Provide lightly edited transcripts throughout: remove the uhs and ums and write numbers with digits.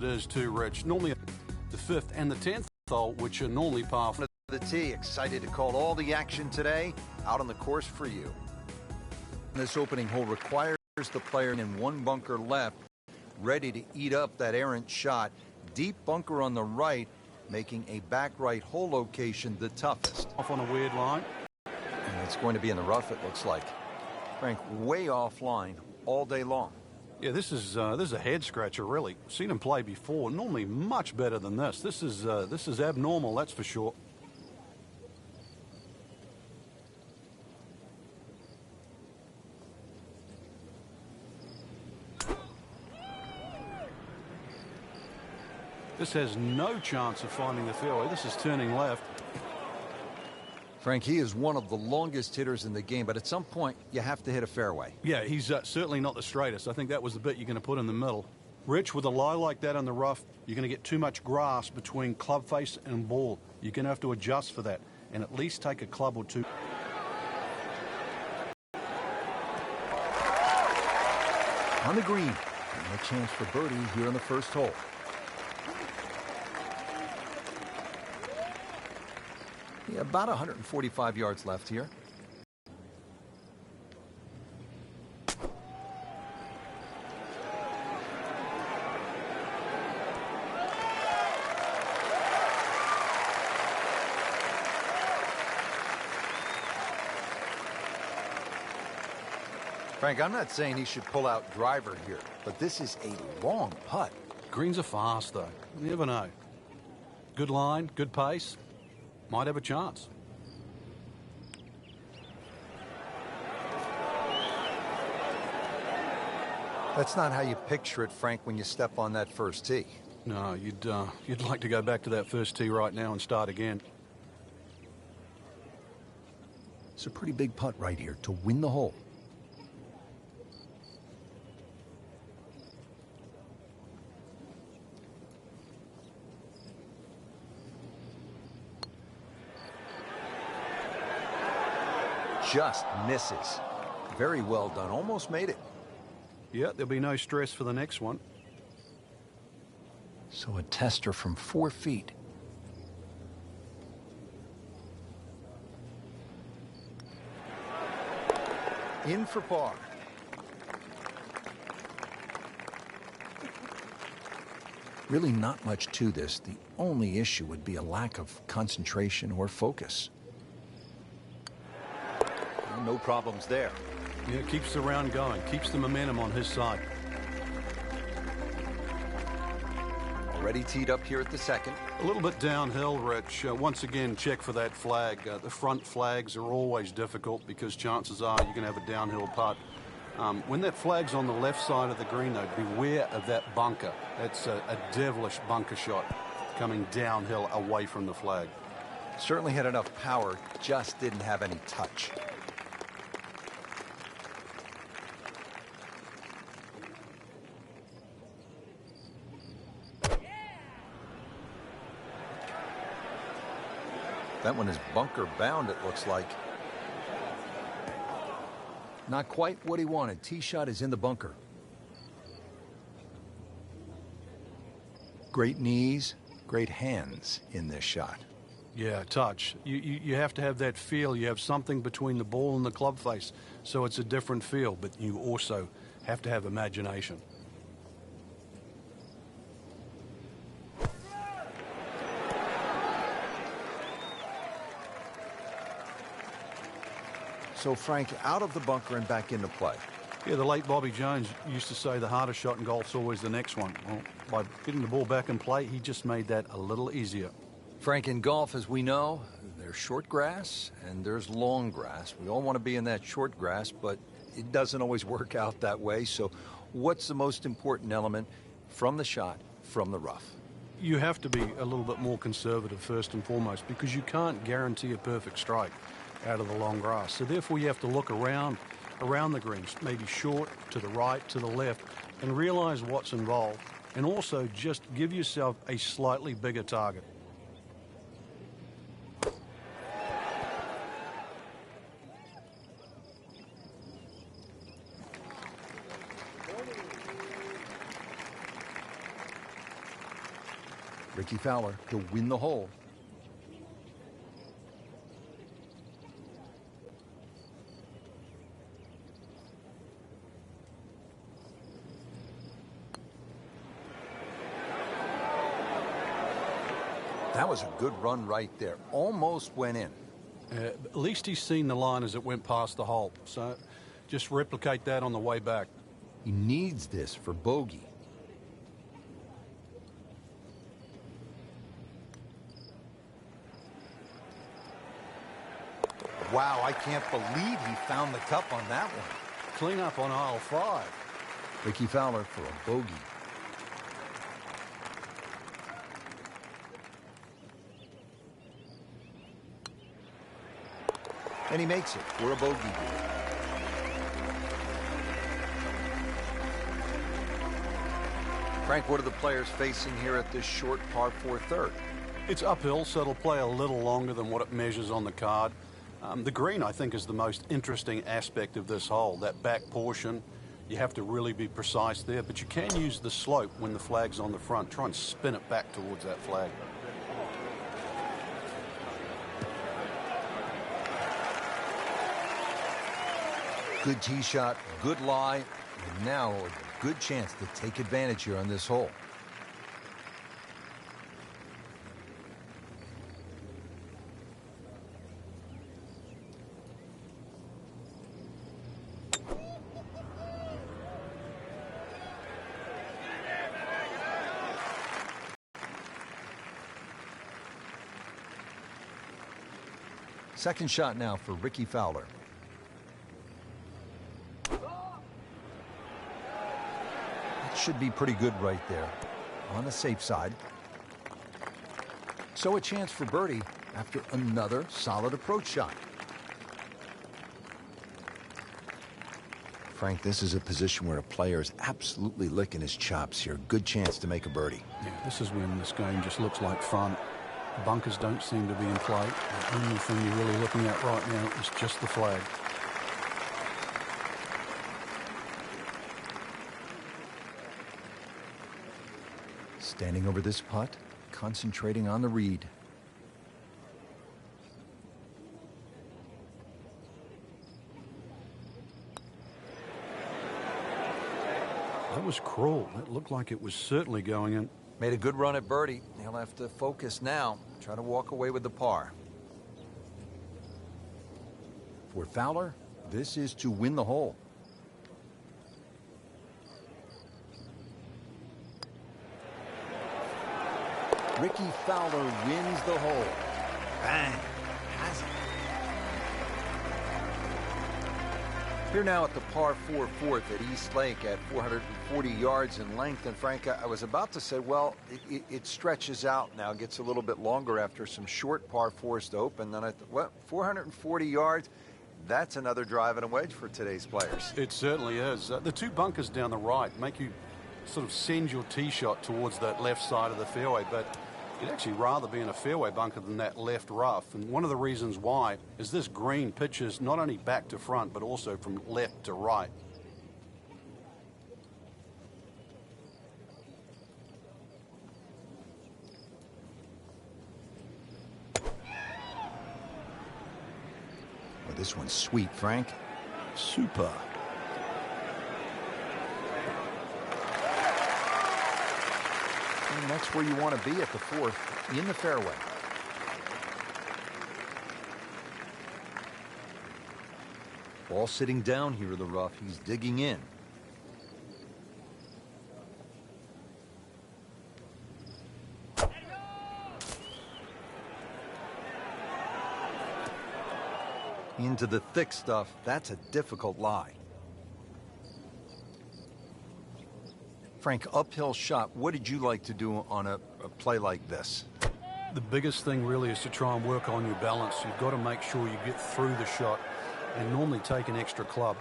It is too, Rich. Normally the 5th and the 10th hole, which are normally par 4. The tee, excited to call all the action today out on the course for you. This opening hole requires the player in one bunker left, ready to eat up that errant shot. Deep bunker on the right, making a back right hole location the toughest. Off on a weird line. And it's going to be in the rough, it looks like. Frank, way offline all day long. Yeah, this is a head scratcher, really. Seen him play before. Normally much better than this. This is abnormal, that's for sure. This has no chance of finding the fairway. This is turning left. Frank, he is one of the longest hitters in the game, but at some point you have to hit a fairway. Yeah, he's certainly not the straightest. I think that was the bit you're going to put in the middle. Rich, with a lie like that on the rough, you're going to get too much grass between club face and ball. You're going to have to adjust for that and at least take a club or two. On the green, and a chance for birdie here in the first hole. Yeah, about 145 yards left here. Frank, I'm not saying he should pull out driver here, but this is a long putt. Greens are fast, though. You never know. Good line, good pace. Might have a chance. That's not how you picture it, Frank, when you step on that first tee. No, you'd like to go back to that first tee right now and start again. It's a pretty big putt right here to win the hole. Just misses. Very well done. Almost made it. Yeah, there'll be no stress for the next one. So a tester from 4 feet. In for par. Really not much to this. The only issue would be a lack of concentration or focus. No problems there. Yeah, keeps the round going, keeps the momentum on his side. Already teed up here at the second. A little bit downhill, Rich. Once again, check for that flag. The front flags are always difficult because chances are you're going to have a downhill putt. When that flag's on the left side of the green, though, beware of that bunker. That's a devilish bunker shot coming downhill away from the flag. Certainly had enough power, just didn't have any touch. That one is bunker bound, it looks like. Not quite what he wanted. Tee shot is in the bunker. Great knees, great hands in this shot. Yeah, touch. You have to have that feel. You have something between the ball and the club face, so it's a different feel, but you also have to have imagination. So, Frank, out of the bunker and back into play. Yeah, the late Bobby Jones used to say the hardest shot in golf's always the next one. Well, by getting the ball back in play, he just made that a little easier. Frank, in golf, as we know, there's short grass and there's long grass. We all want to be in that short grass, but it doesn't always work out that way. So what's the most important element from the shot, from the rough? You have to be a little bit more conservative first and foremost because you can't guarantee a perfect strike out of the long grass. So therefore you have to look around the greens, maybe short, to the right, to the left, and realize what's involved. And also just give yourself a slightly bigger target. Rickie Fowler to win the hole. That was a good run right there. Almost went in. At least he's seen the line as it went past the hole. So just replicate that on the way back. He needs this for bogey. Wow, I can't believe he found the cup on that one. Clean up on aisle 5. Rickie Fowler for a bogey. And he makes it for a bogey. Frank, what are the players facing here at this short par 4 third? It's uphill, so it'll play a little longer than what it measures on the card. The green, I think, is the most interesting aspect of this hole. That back portion, you have to really be precise there, but you can use the slope when the flag's on the front. Try and spin it back towards that flag. Good tee shot, good lie, and now a good chance to take advantage here on this hole. Second shot now for Rickie Fowler. Should be pretty good right there on the safe side. So a chance for birdie after another solid approach shot. Frank, this is a position where a player is absolutely licking his chops here. Good chance to make a birdie. Yeah, this is when this game just looks like fun. Bunkers don't seem to be in play. The only thing you're really looking at right now is just the flag. Standing over this putt, concentrating on the read. That was cruel. That looked like it was certainly going in. Made a good run at birdie. He'll have to focus now. Try to walk away with the par. For Fowler, this is to win the hole. Rickie Fowler wins the hole. Bang. Has it. Here now at the par 4 fourth at East Lake at 440 yards in length. And Frank, I was about to say, well, it stretches out now, gets a little bit longer after some short par 4s to open. Then I thought, well, 440 yards, that's another drive and a wedge for today's players. It certainly is. The two bunkers down the right make you sort of send your tee shot towards that left side of the fairway, but you'd actually rather be in a fairway bunker than that left rough. And one of the reasons why is this green pitches not only back to front, but also from left to right. Well, this one's sweet, Frank. Super. And that's where you want to be at the fourth, in the fairway. Ball sitting down here in the rough. He's digging in. Into the thick stuff. That's a difficult lie. Frank, uphill shot. What did you like to do on a play like this? The biggest thing really is to try and work on your balance. You've got to make sure you get through the shot and normally take an extra club.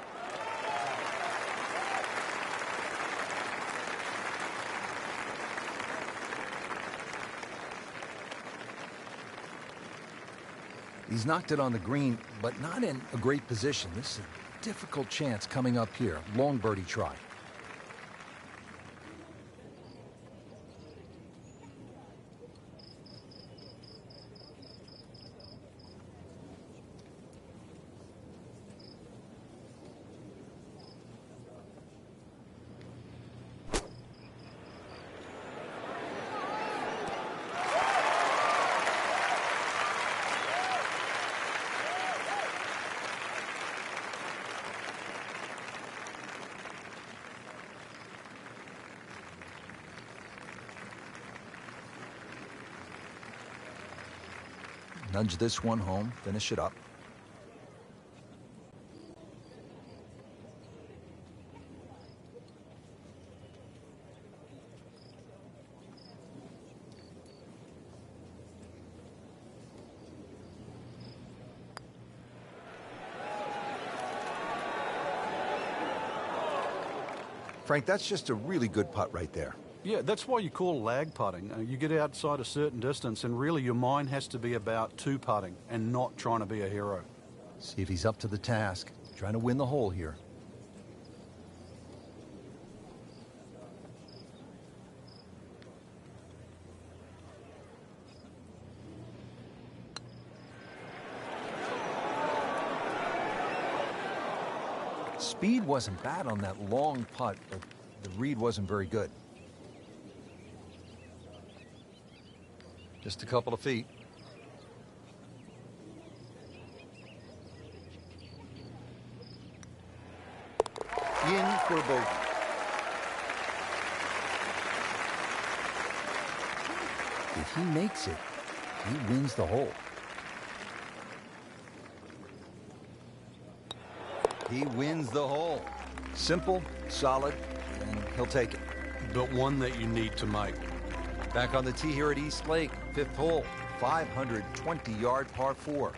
He's knocked it on the green, but not in a great position. This is a difficult chance coming up here. Long birdie try. Nudge this one home, finish it up. Frank, that's just a really good putt right there. Yeah, that's why you call lag putting. You get outside a certain distance, and really your mind has to be about two putting and not trying to be a hero. See if he's up to the task. Trying to win the hole here. Speed wasn't bad on that long putt, but the read wasn't very good. Just a couple of feet. In for a bogey. If he makes it, he wins the hole. He wins the hole. Simple, solid, and he'll take it. But one that you need to make. Back on the tee here at East Lake, 5th hole, 520-yard par 4.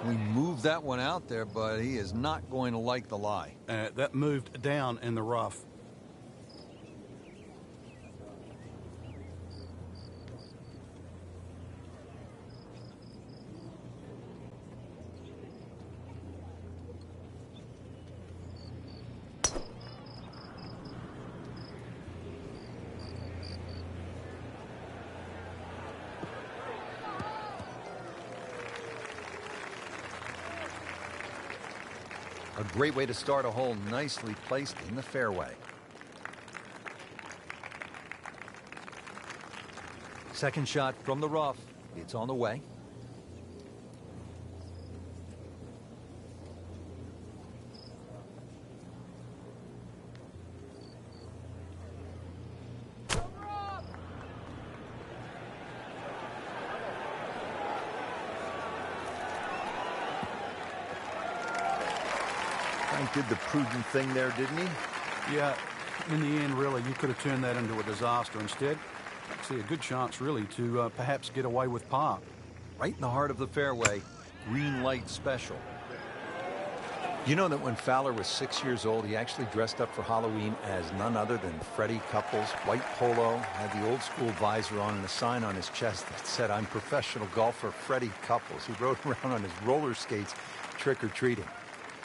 We moved that one out there, but he is not going to like the lie. That moved down in the rough. A great way to start a hole, nicely placed in the fairway. Second shot from the rough. It's on the way. Did the prudent thing there, didn't he? Yeah, in the end, really, you could have turned that into a disaster. Instead, I see a good chance, really, to perhaps get away with par. Right in the heart of the fairway, green light special. You know that when Fowler was 6 years old, he actually dressed up for Halloween as none other than Freddie Couples. White polo, had the old school visor on and a sign on his chest that said, "I'm professional golfer Freddie Couples." He rode around on his roller skates trick-or-treating.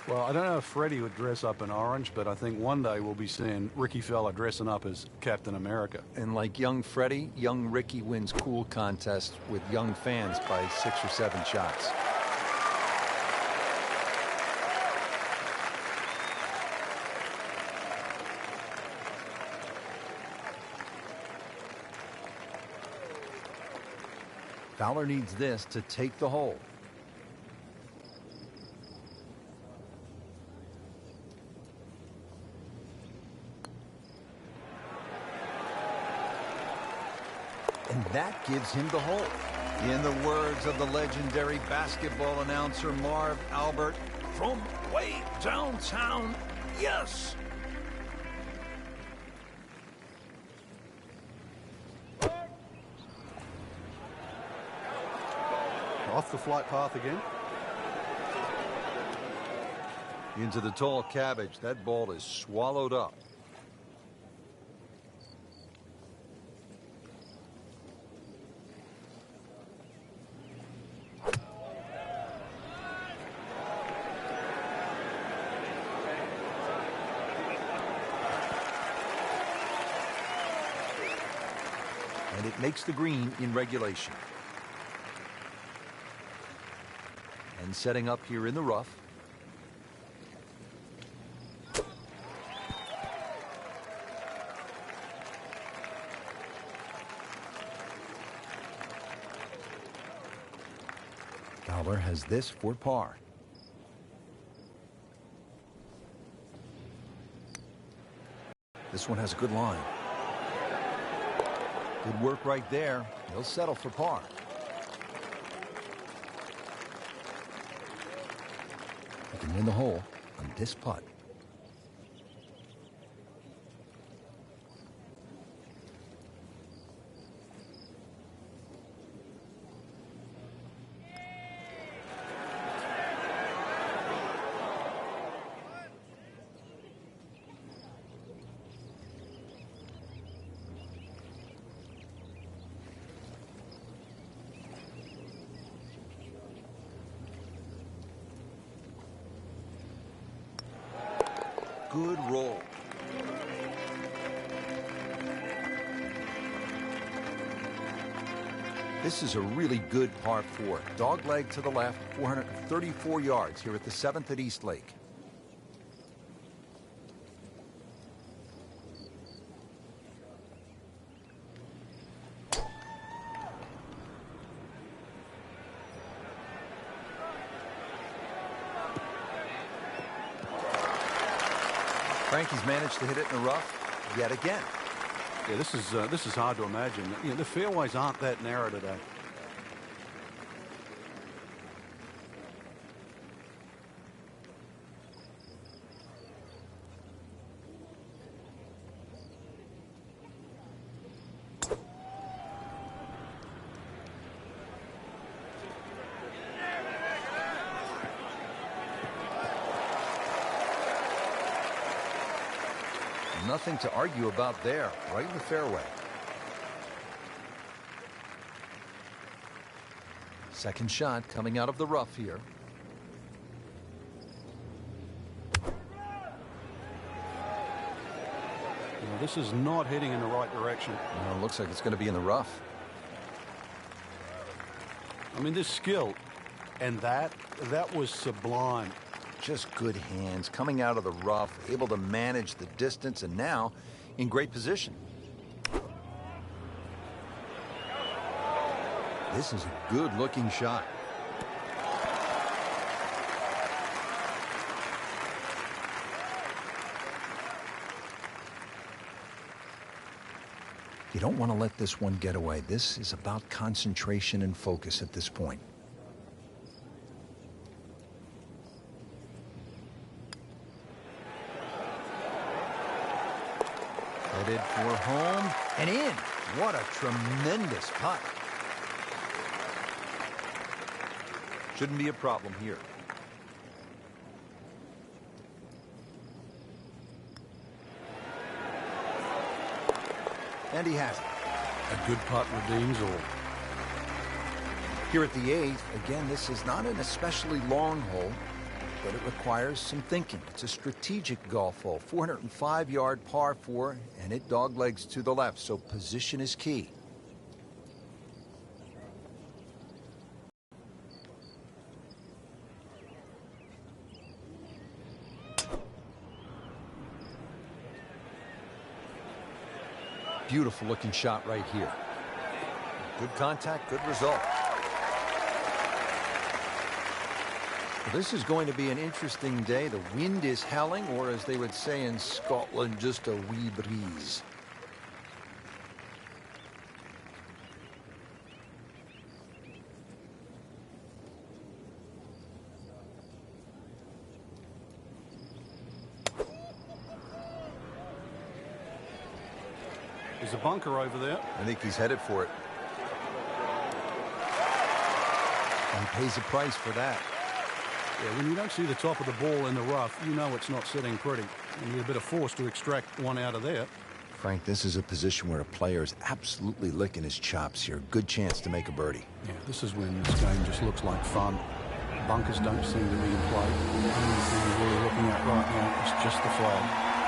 Well, I don't know if Freddie would dress up in orange, but I think one day we'll be seeing Rickie Fowler dressing up as Captain America. And like young Freddie, young Rickie wins cool contests with young fans by 6 or 7 shots. Fowler needs this to take the hole. And that gives him the hole. In the words of the legendary basketball announcer Marv Albert, from way downtown, yes. Off the flight path again. Into the tall cabbage. That ball is swallowed up. And it makes the green in regulation. And setting up here in the rough. Fowler has this for par. This one has a good line. Good work right there. He'll settle for par. He can win the hole on this putt. Good roll. This is a really good par 4. Dog leg to the left, 434 yards here at the 7th at East Lake. Frankie's managed to hit it in the rough yet again. Yeah, this is hard to imagine. You know, the fairways aren't that narrow today. Nothing to argue about there, right in the fairway. Second shot coming out of the rough here. This is not heading in the right direction. Well, it looks like it's going to be in the rough. I mean, this skill and that was sublime. Just good hands coming out of the rough, able to manage the distance, and now in great position. This is a good-looking shot. You don't want to let this one get away. This is about concentration and focus at this point. Headed for home and in. What a tremendous putt. Shouldn't be a problem here. And he has it. A good putt redeems all. Here at the 8th, again, this is not an especially long hole, but it requires some thinking. It's a strategic golf hole, 405-yard par 4, and it doglegs to the left, so position is key. Beautiful looking shot right here. Good contact, good result. Well, this is going to be an interesting day. The wind is howling, or as they would say in Scotland, just a wee breeze. There's a bunker over there. I think he's headed for it. And he pays a price for that. Yeah, when you don't see the top of the ball in the rough, you know it's not sitting pretty. You need a bit of force to extract one out of there. Frank, this is a position where a player is absolutely licking his chops here. Good chance to make a birdie. Yeah, this is when this game just looks like fun. Bunkers don't seem to be in play. The only thing you're really looking at right now is just the flag.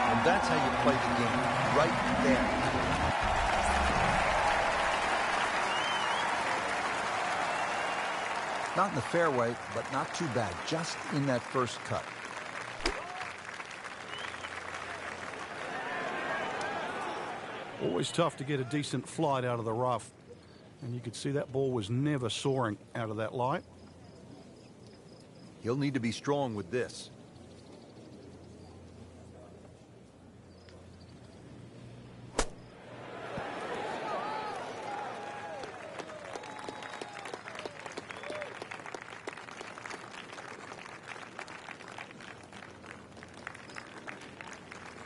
And that's how you play the game, right there. Not in the fairway, but not too bad. Just in that first cut. Always tough to get a decent flight out of the rough. And you could see that ball was never soaring out of that light. He'll need to be strong with this.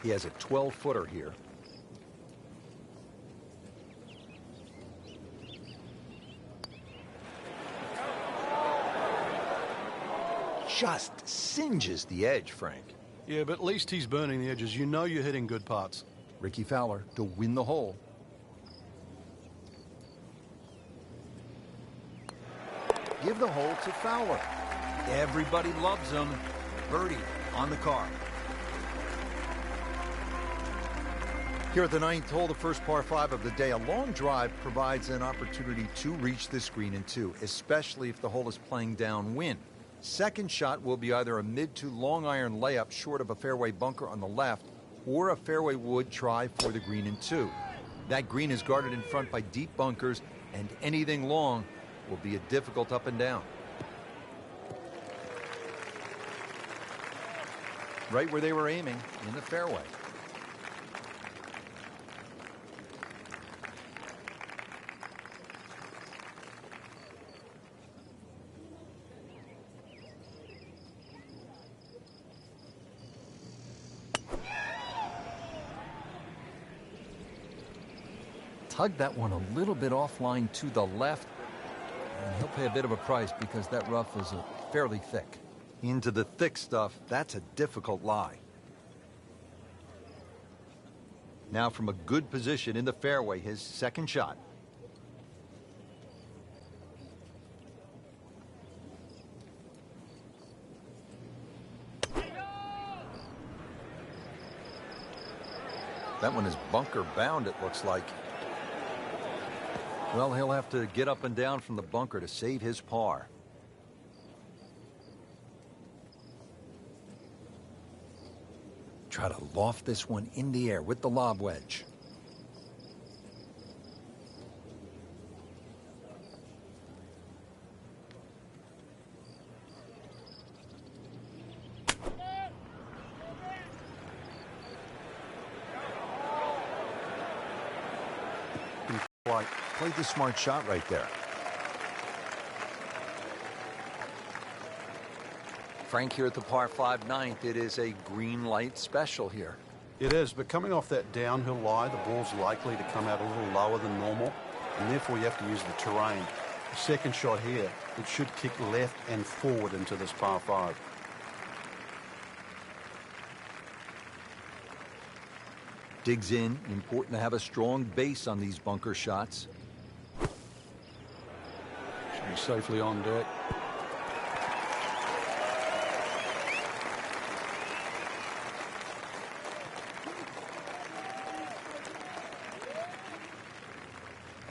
He has a 12-footer here. Just singes the edge, Frank. Yeah, but at least he's burning the edges. You know you're hitting good putts. Rickie Fowler to win the hole. Give the hole to Fowler. Everybody loves him. Birdie on the card. Here at the 9th hole, the first par 5 of the day, a long drive provides an opportunity to reach this green in 2, especially if the hole is playing downwind. Second shot will be either a mid to long iron layup short of a fairway bunker on the left or a fairway wood try for the green in 2. That green is guarded in front by deep bunkers, and anything long will be a difficult up and down. Right where they were aiming, in the fairway. Tugged that one a little bit offline to the left, and he'll pay a bit of a price because that rough is fairly thick. Into the thick stuff, that's a difficult lie. Now from a good position in the fairway, his second shot. That one is bunker bound, it looks like. Well, he'll have to get up and down from the bunker to save his par. Try to loft this one in the air with the lob wedge. Played the smart shot right there. Frank, here at the par 5 9th, it is a green light special here. It is, but coming off that downhill lie, the ball's likely to come out a little lower than normal, and therefore you have to use the terrain. The second shot here, it should kick left and forward into this par 5. Digs in. Important to have a strong base on these bunker shots. Should be safely on deck.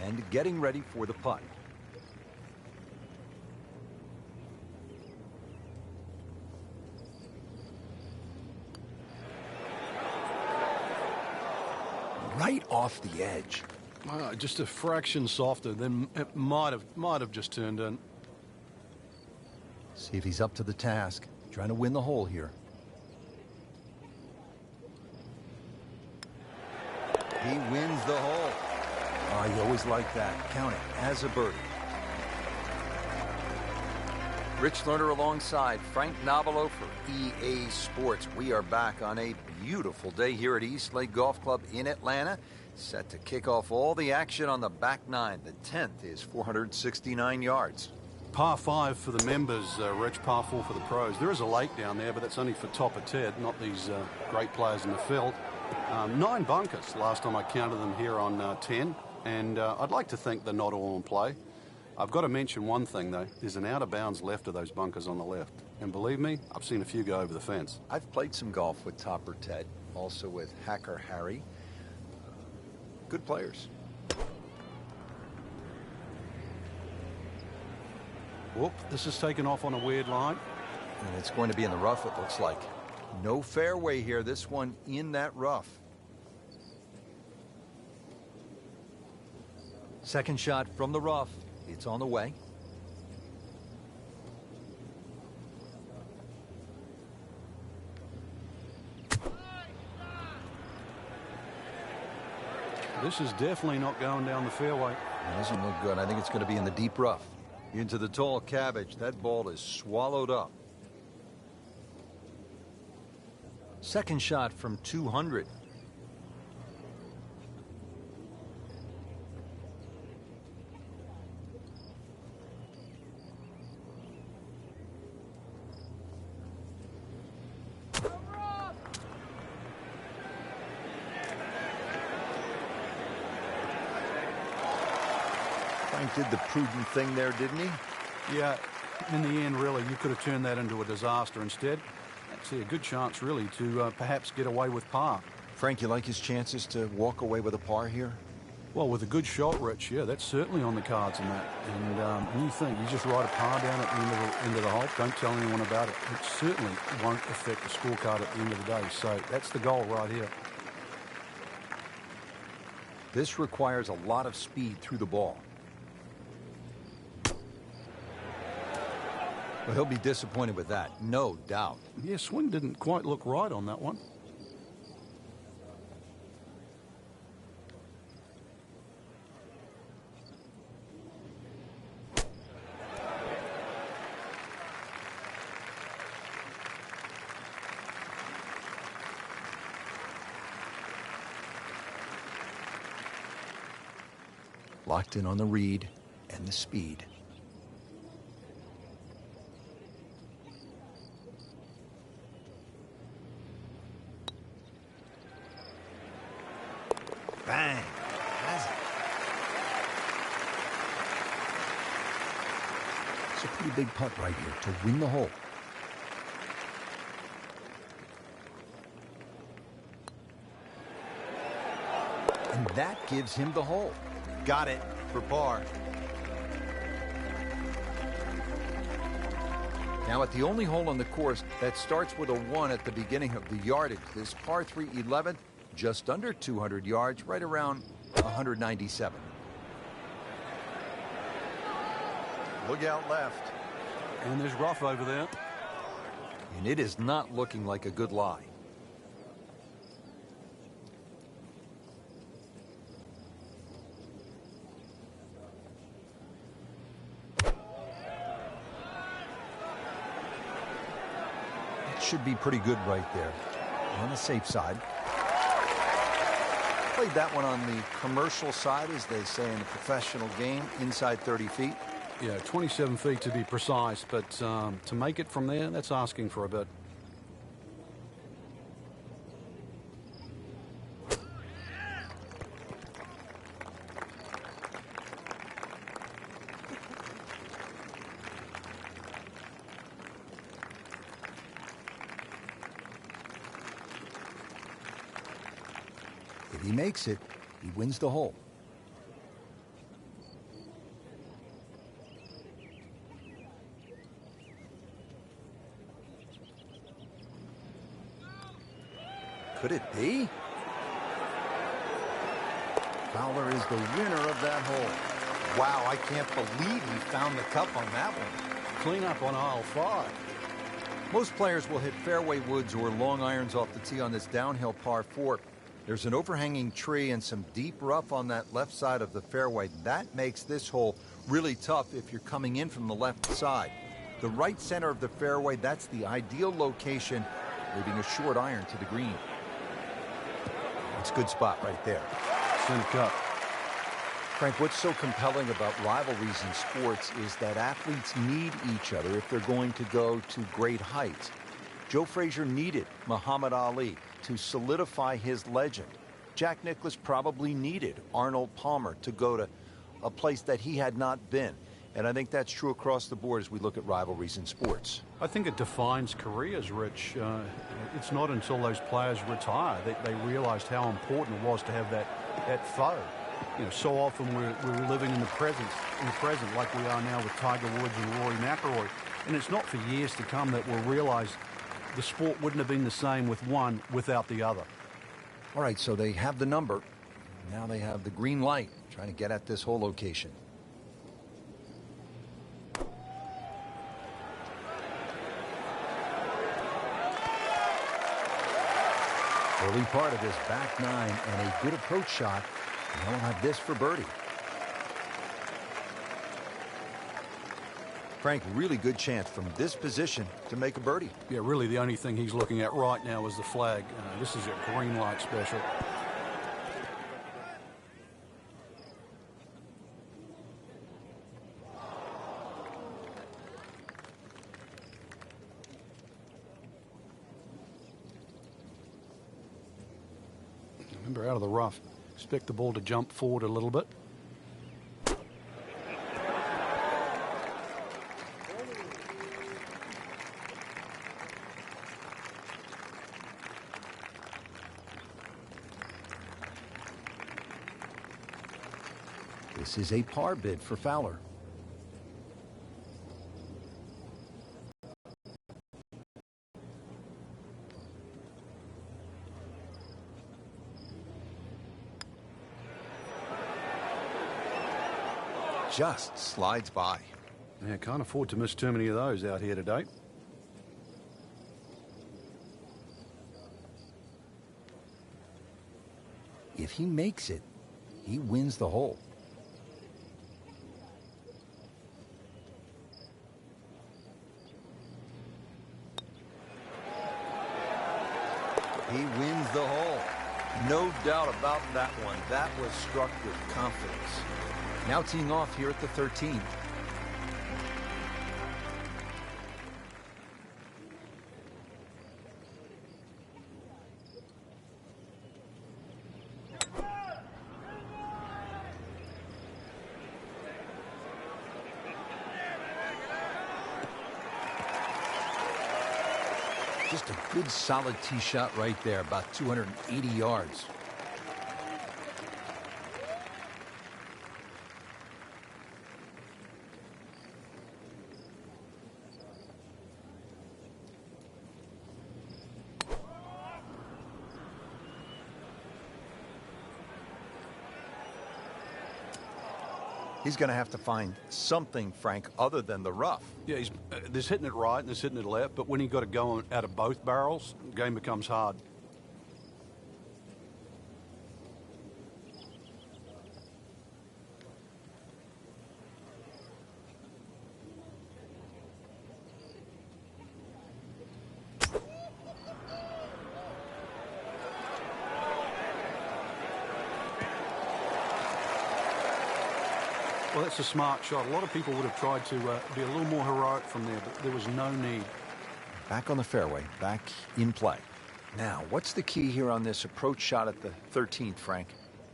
And getting ready for the putt. Right off the edge. Just a fraction softer, then it might have just turned in. See if he's up to the task. Trying to win the hole here. He wins the hole. Oh, you always like that. Count it as a birdie. Rich Lerner alongside Frank Nobilo for EA Sports. We are back on a beautiful day here at East Lake Golf Club in Atlanta. Set to kick off all the action on the back 9. The 10th is 469 yards. Par 5 for the members, Rich, par 4 for the pros. There is a lake down there, but that's only for top of Ted, not these great players in the field. 9 bunkers last time I counted them here on 10, and I'd like to think they're not all in play. I've got to mention one thing, though. There's an out of bounds left of those bunkers on the left. And believe me, I've seen a few go over the fence. I've played some golf with Topper Ted, also with Hacker Harry. Good players. Whoop, this is taken off on a weird line. And it's going to be in the rough, it looks like. No fairway here. This one in that rough. Second shot from the rough. It's on the way. This is definitely not going down the fairway. It doesn't look good. I think it's going to be in the deep rough. Into the tall cabbage. That ball is swallowed up. Second shot from 200. Frank did the prudent thing there, didn't he? Yeah, in the end, really, you could have turned that into a disaster instead. See a good chance, really, to perhaps get away with par. Frank, you like his chances to walk away with a par here? Well, with a good shot, Rich, yeah, that's certainly on the cards in that. And you think you just write a par down at the end of the hole, don't tell anyone about it. It certainly won't affect the scorecard at the end of the day. So that's the goal right here. This requires a lot of speed through the ball. Well, he'll be disappointed with that, no doubt. Yeah, swing didn't quite look right on that one. Locked in on the read and the speed. Bang. Has it. It's a pretty big putt right here to win the hole. And that gives him the hole. Got it for par. Now at the only hole on the course that starts with a 1 at the beginning of the yardage, this par 3 11th, just under 200 yards, right around 197. Look out left. And there's rough over there. And it is not looking like a good lie. It should be pretty good right there. On the safe side. Played that one on the commercial side, as they say in the professional game, inside 30 feet. Yeah, 27 feet to be precise, but to make it from there, that's asking for a bit. If he makes it, he wins the hole. Could it be? Fowler is the winner of that hole. Wow, I can't believe he found the cup on that one. Clean up on aisle 5. Most players will hit fairway woods or long irons off the tee on this downhill par 4. There's an overhanging tree and some deep rough on that left side of the fairway. That makes this hole really tough if you're coming in from the left side. The right center of the fairway, that's the ideal location, leaving a short iron to the green. It's a good spot right there. Center cut. Frank, what's so compelling about rivalries in sports is that athletes need each other if they're going to go to great heights. Joe Frazier needed Muhammad Ali to solidify his legend. Jack Nicklaus probably needed Arnold Palmer to go to a place that he had not been. And I think that's true across the board as we look at rivalries in sports. I think it defines careers, Rich. It's not until those players retire that they realized how important it was to have that foe. You know, so often we're living in the present like we are now with Tiger Woods and Rory McIlroy. And it's not for years to come that we'll realize the sport wouldn't have been the same with one without the other. All right, so they have the number. Now they have the green light trying to get at this whole location. Early part of this back nine and a good approach shot Now we'll have this for birdie. Frank, really good chance from this position to make a birdie. Yeah, really the only thing he's looking at right now is the flag. This is a green light special. Remember, out of the rough, expect the ball to jump forward a little bit. This is a par bid for Fowler. Just slides by. Yeah, can't afford to miss too many of those out here today. If he makes it, he wins the hole. He wins the hole. No doubt about that one. That was struck with confidence. Now teeing off here at the 13th. Just a good solid tee shot right there, about 280 yards. He's going to have to find something, Frank, other than the rough. Yeah, there's hitting it right and there's hitting it left, but when you've got to go out of both barrels, the game becomes hard. Well, that's a smart shot. A lot of people would have tried to be a little more heroic from there, but there was no need. Back on the fairway, back in play. Now, what's the key here on this approach shot at the 13th, Frank?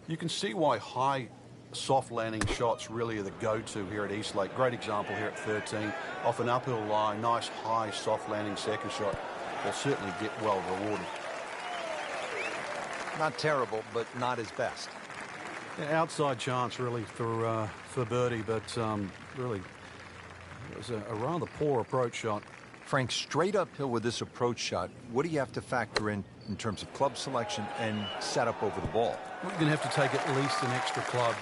You can see why high, soft landing shots really are the go-to here at Eastlake. Great example here at 13. Off an uphill line, nice, high, soft landing second shot will certainly get well rewarded. Not terrible, but not his best. Yeah, outside chance really for birdie, but really it was a rather poor approach shot. Frank, straight uphill with this approach shot, what do you have to factor in terms of club selection and setup over the ball? Well, you're going to have to take at least an extra club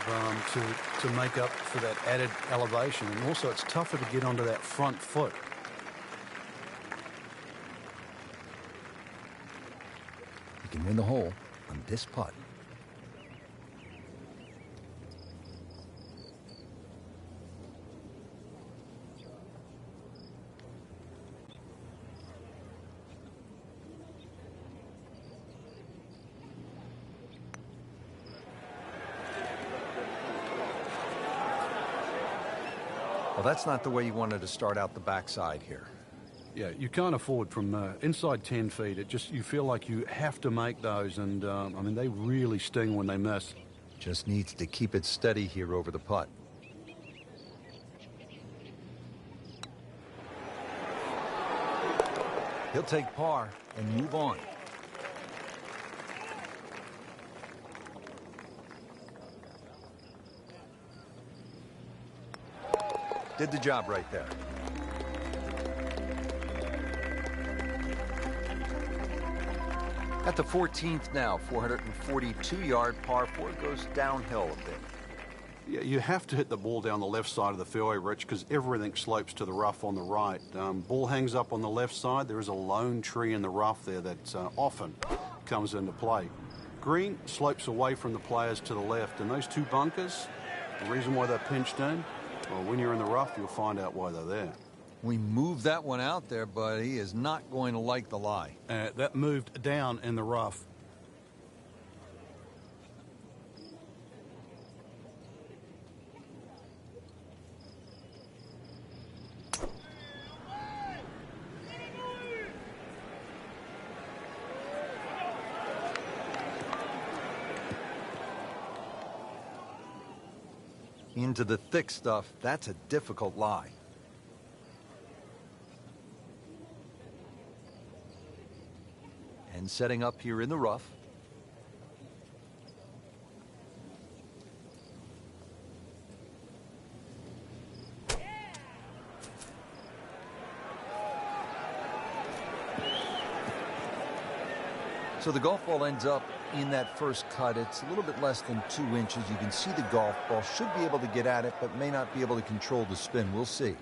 to make up for that added elevation, and also it's tougher to get onto that front foot. He can win the hole on this putt. Well, that's not the way you wanted to start out the backside here. Yeah, you can't afford from inside 10 feet. You feel like you have to make those, and I mean, they really sting when they miss. Just needs to keep it steady here over the putt. He'll take par and move on. Did the job right there. At the 14th now, 442-yard par 4 goes downhill a bit. Yeah, you have to hit the ball down the left side of the fairway, Rich, because everything slopes to the rough on the right. Ball hangs up on the left side. There is a lone tree in the rough there that often comes into play. green slopes away from the players to the left, and those two bunkers, the reason why they're pinched in, well, when you're in the rough, you'll find out why they're there. We moved that one out there, but he is not going to like the lie. That moved down in the rough. Into the thick stuff, that's a difficult lie. And setting up here in the rough. So the golf ball ends up in that first cut. It's a little bit less than 2 inches. You can see the golf ball should be able to get at it, but may not be able to control the spin. We'll see.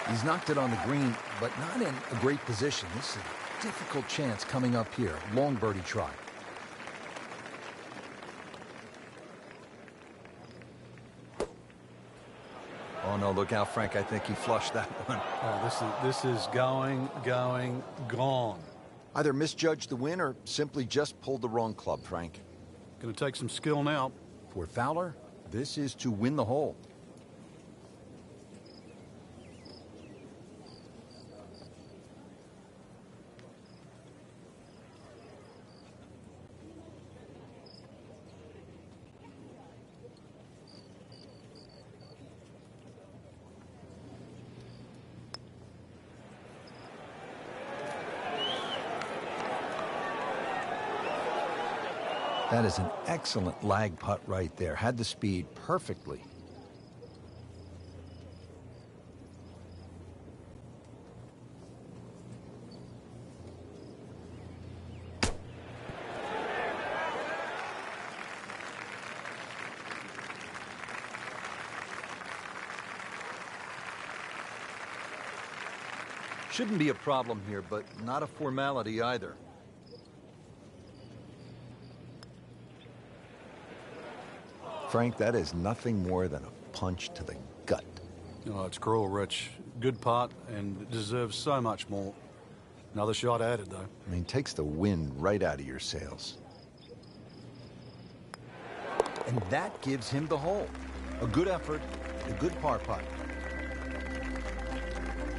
He's knocked it on the green, but not in a great position. This is a difficult chance coming up here. Long birdie try. Oh, no, look out, Frank. I think he flushed that one. Oh, this is going, gone. Either misjudged the win or simply just pulled the wrong club, Frank. Going to take some skill now. For Fowler, this is to win the hole. That is an excellent lag putt right there. Had the speed perfectly. Shouldn't be a problem here, but not a formality either. Frank, that is nothing more than a punch to the gut. Oh, it's cruel, Rich. Good putt and deserves so much more. Another shot added, though. I mean, takes the wind right out of your sails. And that gives him the hole. A good effort, a good par putt.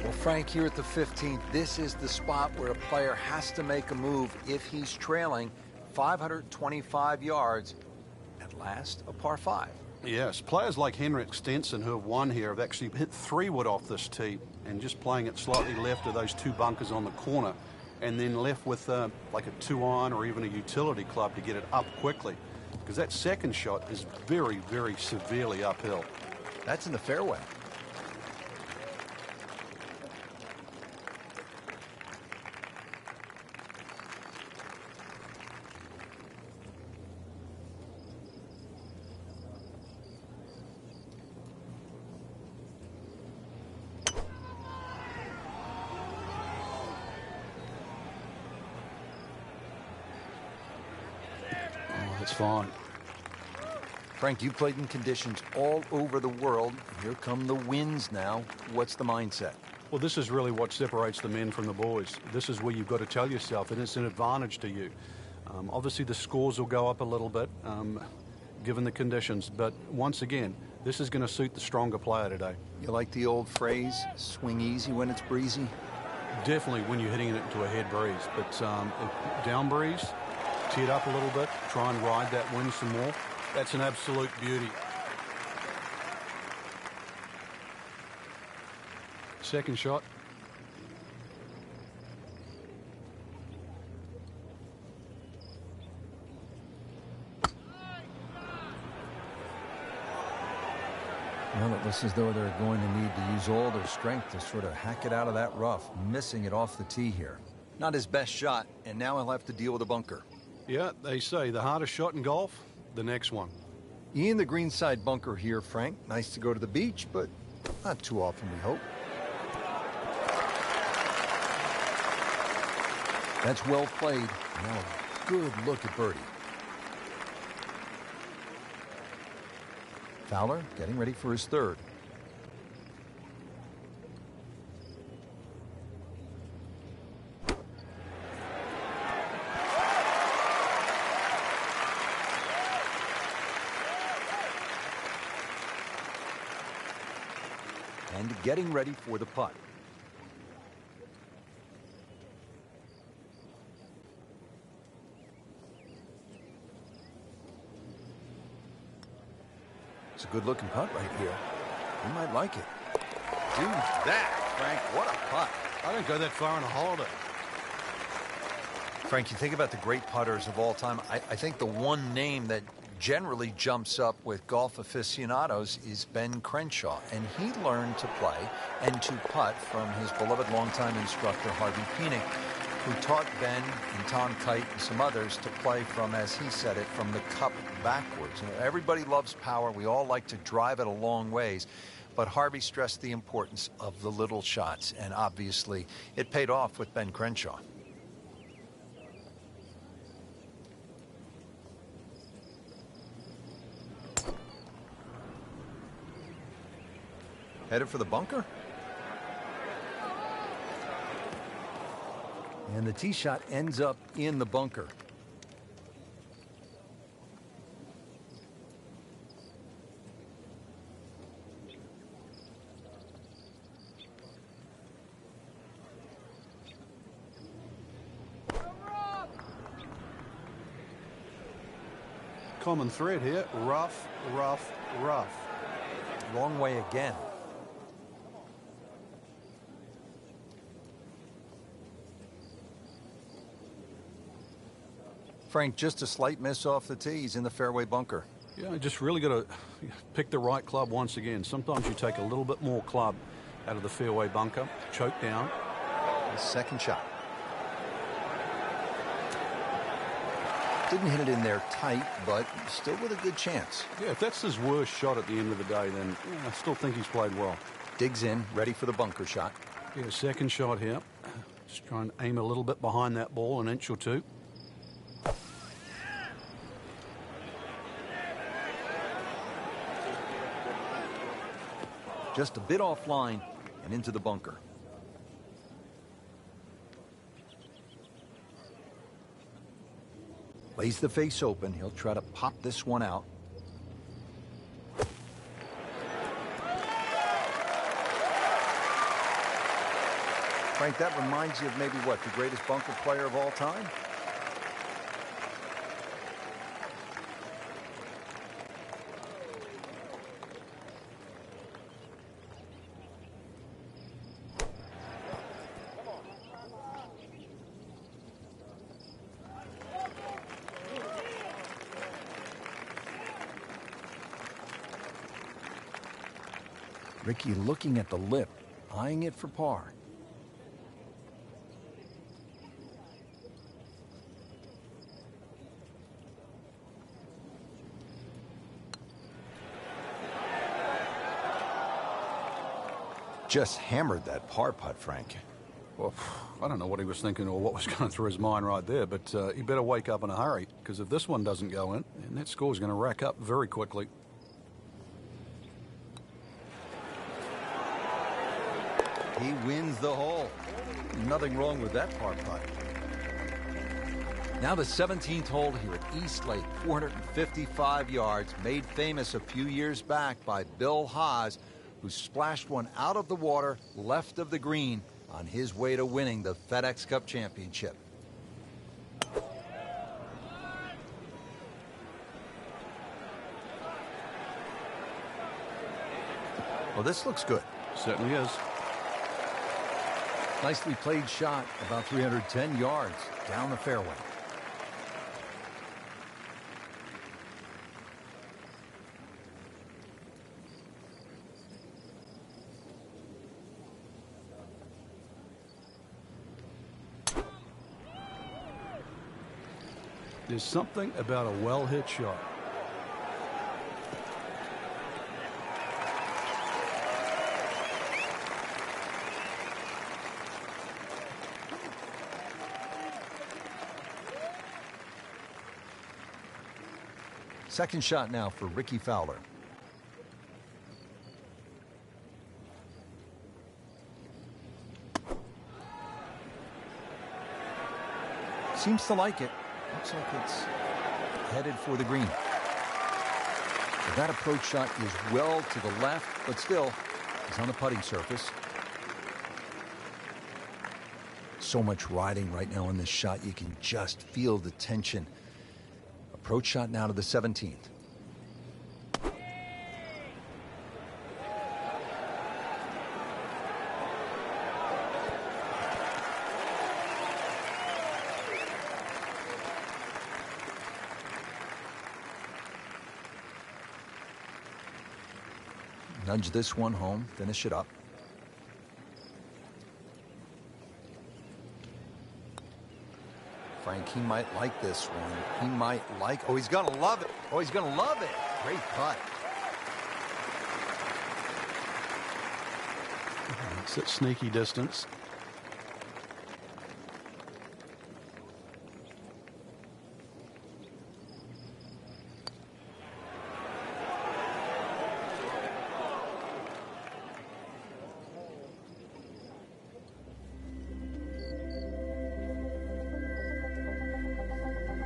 Well, Frank, here at the 15th, this is the spot where a player has to make a move if he's trailing 525 yards. At last, a par 5. Yes, players like Henrik, Stenson, who have won here, have actually hit 3-wood off this tee and just playing it slightly left of those two bunkers on the corner and then left with like a 2-iron or even a utility club to get it up quickly, because that second shot is very, very severely uphill. That's in the fairway. It's fine. Frank, you played in conditions all over the world. Here come the winds now. What's the mindset? Well, this is really what separates the men from the boys. This is where you've got to tell yourself, and it's an advantage to you. Obviously, the scores will go up a little bit, given the conditions. But once again, this is going to suit the stronger player today. You like the old phrase, swing easy when it's breezy? Definitely when you're hitting it into a head breeze. But down breeze, tee it up a little bit, try and ride that wind some more. That's an absolute beauty. Second shot. Well, it looks as though they're going to need to use all their strength to sort of hack it out of that rough, missing it off the tee here. Not his best shot, and now he'll have to deal with a bunker. Yeah, they say the hardest shot in golf, the next one. In the greenside bunker here, Frank. Nice to go to the beach, but not too often, we hope. That's well played. Now a good look at birdie. Fowler getting ready for his third. And getting ready for the putt. It's a good-looking putt right here. You might like it. Do that, Frank. What a putt. I don't go that far on a holiday. Frank, you think about the great putters of all time. I think the one name that generally jumps up with golf aficionados is Ben Crenshaw. And he learned to play and to putt from his beloved longtime instructor, Harvey Penick, who taught Ben and Tom Kite and some others to play from, as he said it, from the cup backwards. You know, everybody loves power. We all like to drive it a long ways. But Harvey stressed the importance of the little shots. And obviously, it paid off with Ben Crenshaw. Headed for the bunker. And the tee shot ends up in the bunker. Common thread here, rough, rough, rough. Long way again. Frank, just a slight miss off the tee. He's in the fairway bunker. Yeah, just really got to pick the right club once again. Sometimes you take a little bit more club out of the fairway bunker, choke down. His second shot. Didn't hit it in there tight, but still with a good chance. Yeah, if that's his worst shot at the end of the day, then yeah, I still think he's played well. Digs in, ready for the bunker shot. Yeah, second shot here. Just try and aim a little bit behind that ball, an inch or two. Just a bit offline and into the bunker. Lays the face open. He'll try to pop this one out. Frank, that reminds you of maybe what, the greatest bunker player of all time? Rickie looking at the lip, eyeing it for par. Just hammered that par putt, Frank. Well, I don't know what he was thinking or what was going through his mind right there, but he better wake up in a hurry, because if this one doesn't go in, then that score is going to rack up very quickly. He wins the hole. Nothing wrong with that par putt. Now the 17th hole here at East Lake, 455 yards, made famous a few years back by Bill Haas, who splashed one out of the water left of the green on his way to winning the FedEx Cup Championship. Well, this looks good. Certainly is. Nicely played shot, about 310 yards down the fairway. There's something about a well-hit shot. Second shot now for Rickie Fowler. Seems to like it. Looks like it's headed for the green. But that approach shot is well to the left, but still, he's on the putting surface. So much riding right now on this shot, you can just feel the tension. Approach shot now to the 17th. Nudge this one home, finish it up. Frank, he might like this one. He might like, oh, he's gonna love it. Oh, he's gonna love it. Great putt. It's at sneaky distance.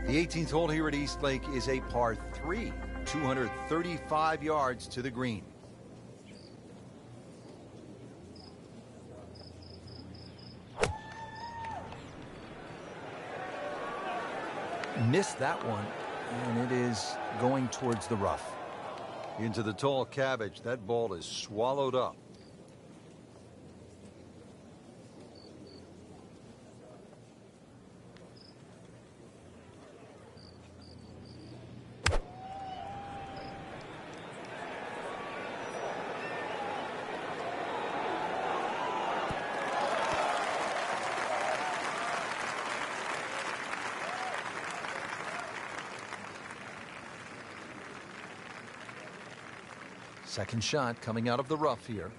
The 18th hole here at East Lake is a par 3, 235 yards to the green. Missed that one, and it is going towards the rough. Into the tall cabbage. That ball is swallowed up. Second shot coming out of the rough here.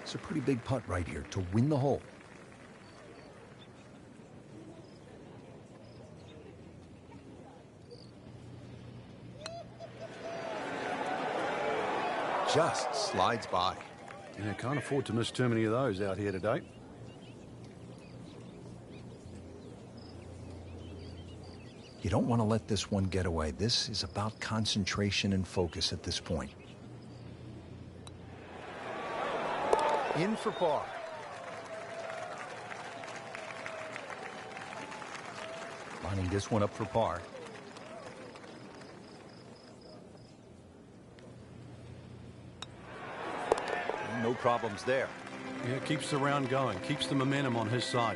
It's a pretty big putt right here to win the hole. Just slides by. Yeah, can't afford to miss too many of those out here today. You don't want to let this one get away. This is about concentration and focus at this point. In for par. Lining this one up for par. No problems there. Yeah, keeps the round going, keeps the momentum on his side.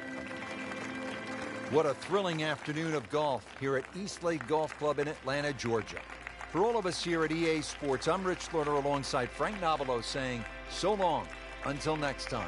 What a thrilling afternoon of golf here at East Lake Golf Club in Atlanta, Georgia. For all of us here at EA Sports, I'm Rich Lerner alongside Frank Nobilo saying so long until next time.